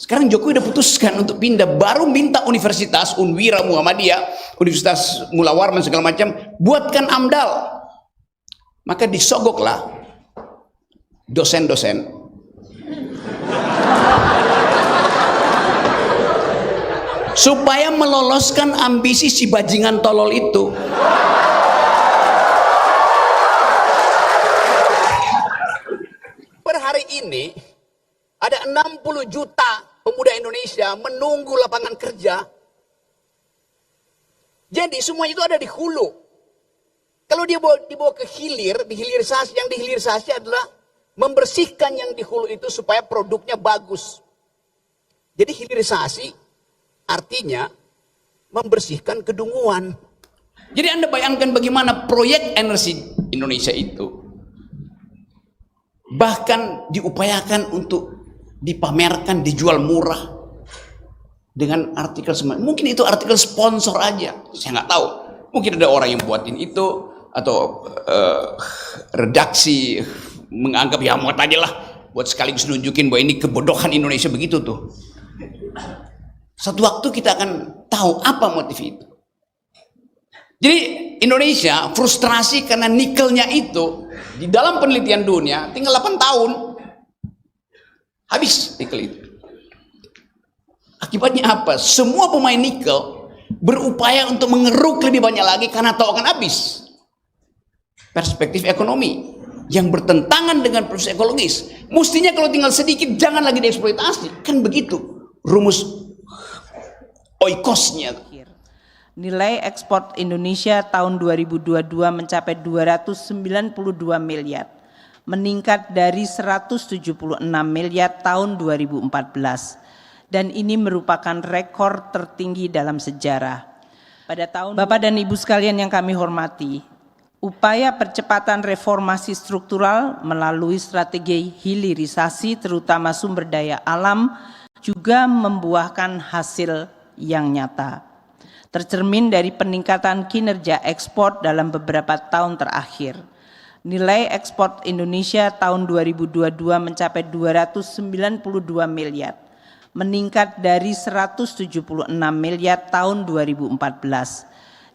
Sekarang Jokowi udah putuskan untuk pindah, baru minta universitas, Unwira, Muhammadiyah, Universitas Mula Warman segala macam, buatkan AMDAL. Maka disogoklah dosen-dosen. Supaya meloloskan ambisi si bajingan tolol itu. Per hari ini ada 60 juta pemuda Indonesia menunggu lapangan kerja. Jadi semua itu ada di hulu. Kalau dia dibawa ke hilir, dihilirisasi, yang dihilirisasi adalah membersihkan yang di hulu itu supaya produknya bagus. Jadi hilirisasi artinya membersihkan kedunguan. Jadi Anda bayangkan bagaimana proyek energi Indonesia itu bahkan diupayakan untuk dipamerkan, dijual murah dengan artikel semacam. Mungkin itu artikel sponsor aja, saya nggak tahu. Mungkin ada orang yang buatin itu, atau redaksi menganggap ya muat aja lah buat sekaligus nunjukin bahwa ini kebodohan Indonesia, begitu tuh. Satu waktu kita akan tahu apa motif itu. Jadi Indonesia frustrasi karena nikelnya itu di dalam penelitian dunia tinggal 8 tahun habis nikel itu. Akibatnya apa? Semua pemain nikel berupaya untuk mengeruk lebih banyak lagi karena tahu akan habis. Perspektif ekonomi yang bertentangan dengan proses ekologis. Mestinya kalau tinggal sedikit jangan lagi dieksploitasi, kan begitu rumus oikosnya. Nilai ekspor Indonesia tahun 2022 mencapai 292 miliar, meningkat dari 176 miliar tahun 2014, dan ini merupakan rekor tertinggi dalam sejarah. Pada tahun Bapak dan Ibu sekalian yang kami hormati, upaya percepatan reformasi struktural melalui strategi hilirisasi terutama sumber daya alam juga membuahkan hasil yang nyata. Tercermin dari peningkatan kinerja ekspor dalam beberapa tahun terakhir. Nilai ekspor Indonesia tahun 2022 mencapai 292 miliar, meningkat dari 176 miliar tahun 2014.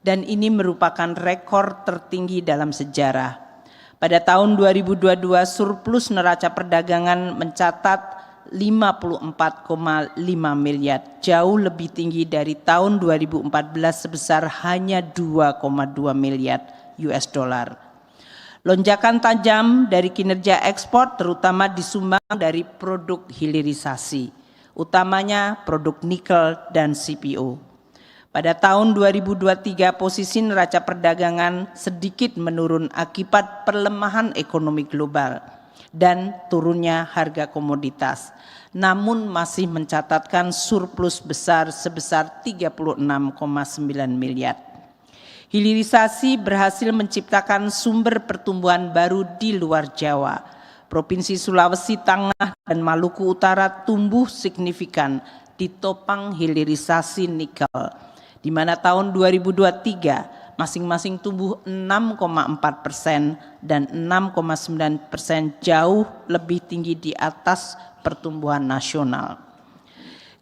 Dan ini merupakan rekor tertinggi dalam sejarah. Pada tahun 2022 surplus neraca perdagangan mencatat 54,5 miliar, jauh lebih tinggi dari tahun 2014 sebesar hanya 2,2 miliar US dollar. Lonjakan tajam dari kinerja ekspor terutama disumbang dari produk hilirisasi, utamanya produk nikel dan CPO. Pada tahun 2023 posisi neraca perdagangan sedikit menurun akibat pelemahan ekonomi global dan turunnya harga komoditas, namun masih mencatatkan surplus besar sebesar 36,9 miliar. Hilirisasi berhasil menciptakan sumber pertumbuhan baru di luar Jawa. Provinsi Sulawesi Tengah dan Maluku Utara tumbuh signifikan ditopang hilirisasi nikel, di mana tahun 2023 masing-masing tumbuh 6,4% dan 6,9%, jauh lebih tinggi di atas pertumbuhan nasional.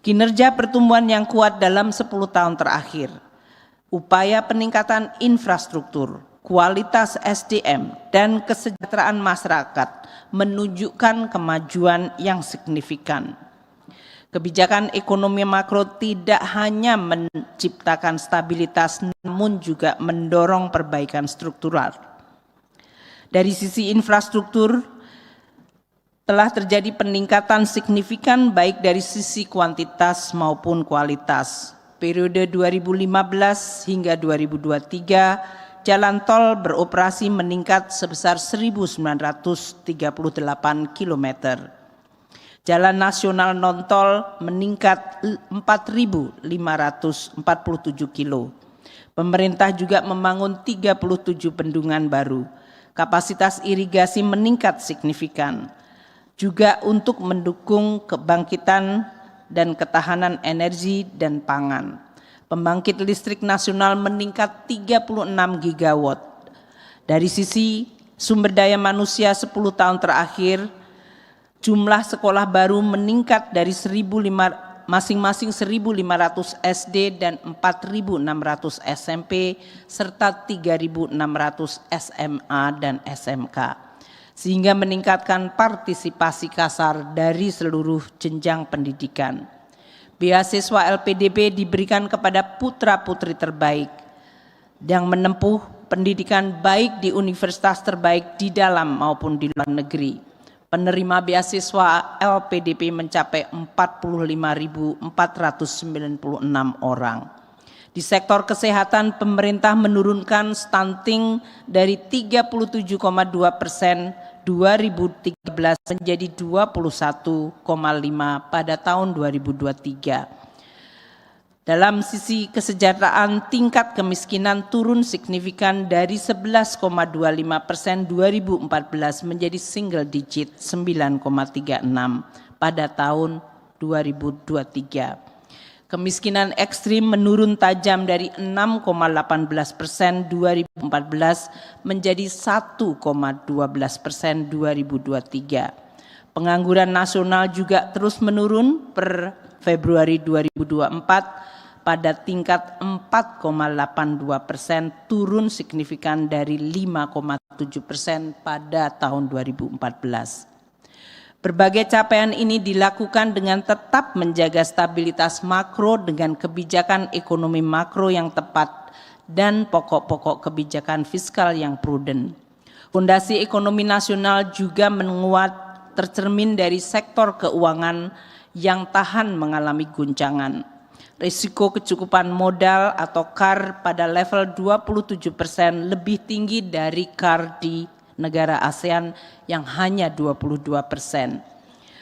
Kinerja pertumbuhan yang kuat dalam 10 tahun terakhir, upaya peningkatan infrastruktur, kualitas SDM, dan kesejahteraan masyarakat menunjukkan kemajuan yang signifikan. Kebijakan ekonomi makro tidak hanya menciptakan stabilitas, namun juga mendorong perbaikan struktural. Dari sisi infrastruktur, telah terjadi peningkatan signifikan baik dari sisi kuantitas maupun kualitas. Periode 2015 hingga 2023, jalan tol beroperasi meningkat sebesar 1.938 km. Jalan nasional non-tol meningkat 4.547 kilo. Pemerintah juga membangun 37 bendungan baru. Kapasitas irigasi meningkat signifikan. Juga untuk mendukung kebangkitan dan ketahanan energi dan pangan. Pembangkit listrik nasional meningkat 36 gigawatt. Dari sisi sumber daya manusia 10 tahun terakhir, Jumlah sekolah baru meningkat dari masing-masing 1.500 SD dan 4.600 SMP serta 3.600 SMA dan SMK, sehingga meningkatkan partisipasi kasar dari seluruh jenjang pendidikan. Beasiswa LPDP diberikan kepada putra-putri terbaik yang menempuh pendidikan baik di universitas terbaik di dalam maupun di luar negeri. Penerima beasiswa LPDP mencapai 45.496 orang. Di sektor kesehatan, pemerintah menurunkan stunting dari 37,2% 2013 menjadi 21,5% pada tahun 2023. Dalam sisi kesejahteraan, tingkat kemiskinan turun signifikan dari 11,25% 2014 menjadi single digit 9,36% pada tahun 2023. Kemiskinan ekstrim menurun tajam dari 6,18% 2014 menjadi 1,12% 2023. Pengangguran nasional juga terus menurun per Februari 2024 pada tingkat 4,82%, turun signifikan dari 5,7% pada tahun 2014. Berbagai capaian ini dilakukan dengan tetap menjaga stabilitas makro dengan kebijakan ekonomi makro yang tepat dan pokok-pokok kebijakan fiskal yang prudent. Fondasi ekonomi nasional juga menguat tercermin dari sektor keuangan yang tahan mengalami guncangan. Risiko kecukupan modal atau KAR pada level 27% lebih tinggi dari KAR di negara ASEAN yang hanya 22%.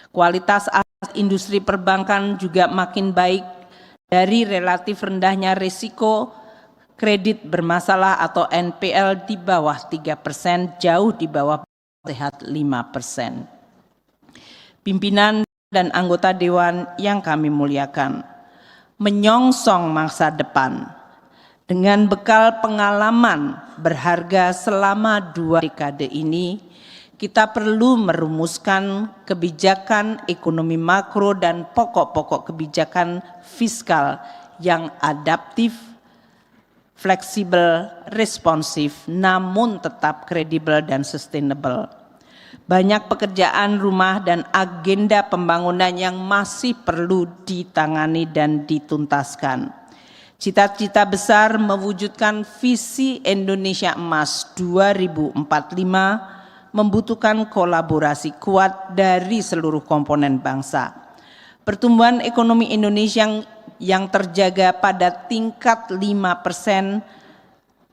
Kualitas aset industri perbankan juga makin baik dari relatif rendahnya risiko kredit bermasalah atau NPL di bawah 3%, jauh di bawah sehat 5%. Pimpinan dan anggota Dewan yang kami muliakan, menyongsong masa depan dengan bekal pengalaman berharga selama 2 dekade ini, kita perlu merumuskan kebijakan ekonomi makro dan pokok-pokok kebijakan fiskal yang adaptif, fleksibel, responsif, namun tetap kredibel dan sustainable. Banyak pekerjaan rumah dan agenda pembangunan yang masih perlu ditangani dan dituntaskan. Cita-cita besar mewujudkan visi Indonesia Emas 2045 membutuhkan kolaborasi kuat dari seluruh komponen bangsa. Pertumbuhan ekonomi Indonesia yang terjaga pada tingkat 5%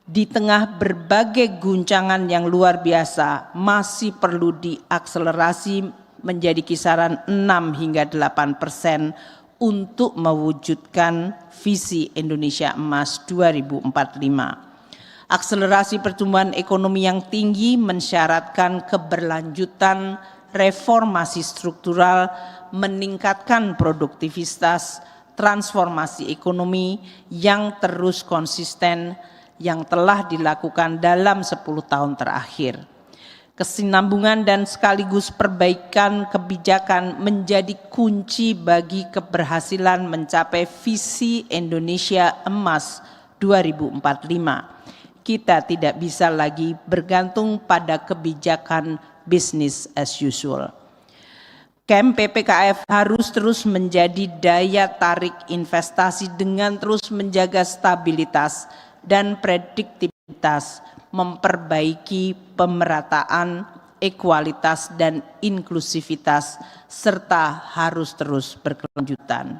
di tengah berbagai guncangan yang luar biasa masih perlu diakselerasi menjadi kisaran 6 hingga 8% untuk mewujudkan visi Indonesia Emas 2045. Akselerasi pertumbuhan ekonomi yang tinggi mensyaratkan keberlanjutan reformasi struktural, meningkatkan produktivitas, transformasi ekonomi yang terus konsisten yang telah dilakukan dalam 10 tahun terakhir. Kesinambungan dan sekaligus perbaikan kebijakan menjadi kunci bagi keberhasilan mencapai visi Indonesia Emas 2045. Kita tidak bisa lagi bergantung pada kebijakan business as usual. Camp PPKF harus terus menjadi daya tarik investasi dengan terus menjaga stabilitas dan prediktibilitas, memperbaiki pemerataan, ekualitas dan inklusivitas, serta harus terus berkelanjutan.